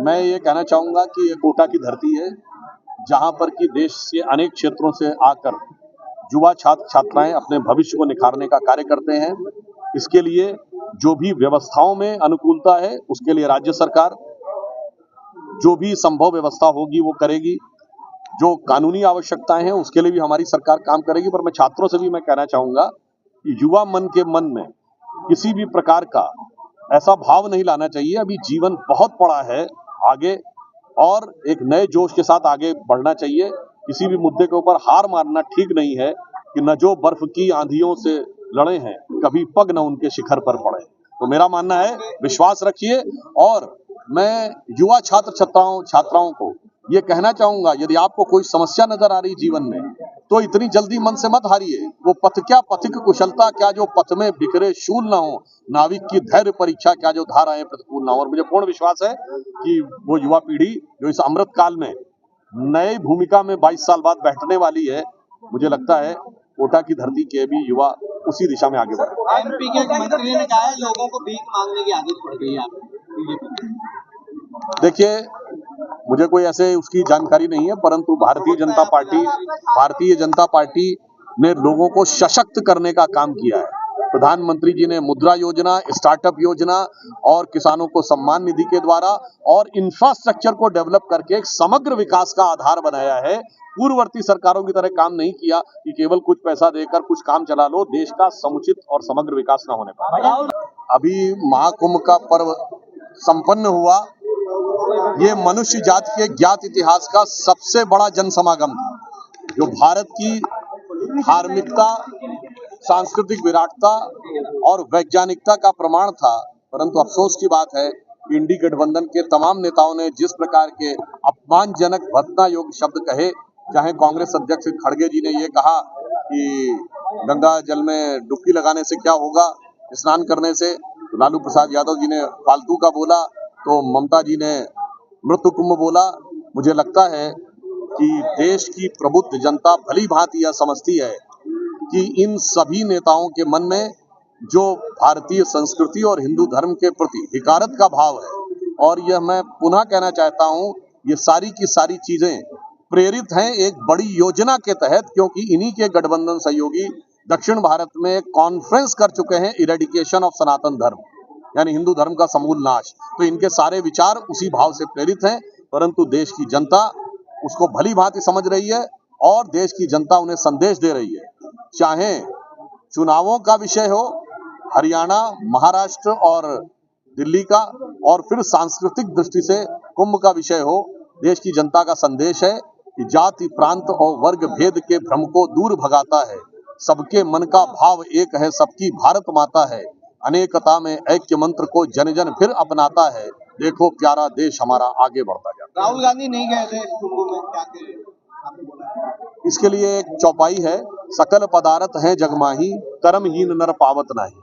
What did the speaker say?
मैं ये कहना चाहूंगा कि ये कोटा की धरती है, जहां पर कि देश के अनेक क्षेत्रों से आकर युवा छात्र छात्राएं अपने भविष्य को निखारने का कार्य करते हैं। इसके लिए जो भी व्यवस्थाओं में अनुकूलता है, उसके लिए राज्य सरकार जो भी संभव व्यवस्था होगी वो करेगी। जो कानूनी आवश्यकताएं हैं उसके लिए भी हमारी सरकार काम करेगी। पर मैं छात्रों से भी मैं कहना चाहूंगा कि युवा मन के मन में किसी भी प्रकार का ऐसा भाव नहीं लाना चाहिए। अभी जीवन बहुत पड़ा है आगे, और एक नए जोश के साथ आगे बढ़ना चाहिए। किसी भी मुद्दे के ऊपर हार मानना ठीक नहीं है कि न जो बर्फ की आंधियों से लड़े हैं, कभी पग न उनके शिखर पर पड़े। तो मेरा मानना है, विश्वास रखिए। और मैं युवा छात्र छात्राओं को ये कहना चाहूंगा, यदि आपको कोई समस्या नजर आ रही जीवन में, तो इतनी जल्दी मन से मत हारिए। वो पथ क्या पथिक कुशलता क्या, जो पथ में बिखरे शूल ना हो, नाविक की धैर्य परीक्षा क्या, जो धाराएं प्रतिकूल ना हो। और मुझे पूर्ण विश्वास है कि वो युवा पीढ़ी जो इस अमृत काल में नई भूमिका में 22 साल बाद बैठने वाली है, मुझे लगता है कोटा की धरती के भी युवा उसी दिशा में आगे बढ़े। एमपी के मंत्री ने कहा है लोगों को भीख मांगने की आदत पड़ गई है बीजेपी। देखिए, मुझे कोई ऐसे उसकी जानकारी नहीं है, परंतु भारतीय जनता पार्टी ने लोगों को सशक्त करने का काम किया है। प्रधानमंत्री जी ने मुद्रा योजना, स्टार्टअप योजना और किसानों को सम्मान निधि के द्वारा और इंफ्रास्ट्रक्चर को डेवलप करके एक समग्र विकास का आधार बनाया है। पूर्ववर्ती सरकारों की तरह काम नहीं किया कि केवल कुछ पैसा देकर कुछ काम चला लो, देश का समुचित और समग्र विकास न होने पर। अभी महाकुंभ का पर्व संपन्न हुआ। ये मनुष्य जाति के ज्ञात इतिहास का सबसे बड़ा जन समागम था, जो भारत की धार्मिकता, सांस्कृतिक विराटता और वैज्ञानिकता का प्रमाण था। परंतु अफसोस की बात है कि इंडी गठबंधन के तमाम नेताओं ने जिस प्रकार के अपमानजनक भर्त्सना योग्य शब्द कहे, चाहे कांग्रेस अध्यक्ष खड़गे जी ने ये कहा कि गंगा जल में डुबकी लगाने से क्या होगा, स्नान करने से, लालू प्रसाद यादव जी ने फालतू का बोला, तो ममता जी ने मृत्यु कुंभ बोला। मुझे लगता है कि देश की प्रबुद्ध जनता भली भांति यह समझती है कि इन सभी नेताओं के मन में जो भारतीय संस्कृति और हिंदू धर्म के प्रति हिकारत का भाव है। और यह मैं पुनः कहना चाहता हूं, ये सारी की सारी चीजें प्रेरित हैं एक बड़ी योजना के तहत, क्योंकि इन्हीं के गठबंधन सहयोगी दक्षिण भारत में एक कॉन्फ्रेंस कर चुके हैं, इरेडिकेशन ऑफ सनातन धर्म, यानी हिंदू धर्म का समूल नाश। तो इनके सारे विचार उसी भाव से प्रेरित हैं, परंतु देश की जनता उसको भली भांति समझ रही है और देश की जनता उन्हें संदेश दे रही है। चाहे चुनावों का विषय हो, हरियाणा, महाराष्ट्र और दिल्ली का, और फिर सांस्कृतिक दृष्टि से कुंभ का विषय हो, देश की जनता का संदेश है कि जाति, प्रांत और वर्ग भेद के भ्रम को दूर भगाता है। सबके मन का भाव एक है, सबकी भारत माता है। अनेकता में ऐक्य मंत्र को जन जन फिर अपनाता है। देखो प्यारा देश हमारा आगे बढ़ता जाता है। राहुल गांधी नहीं गए थे कुंभ में, क्या करें? इसके लिए एक चौपाई है, सकल पदार्थ है जगमाही, कर्महीन नर पावत नहीं।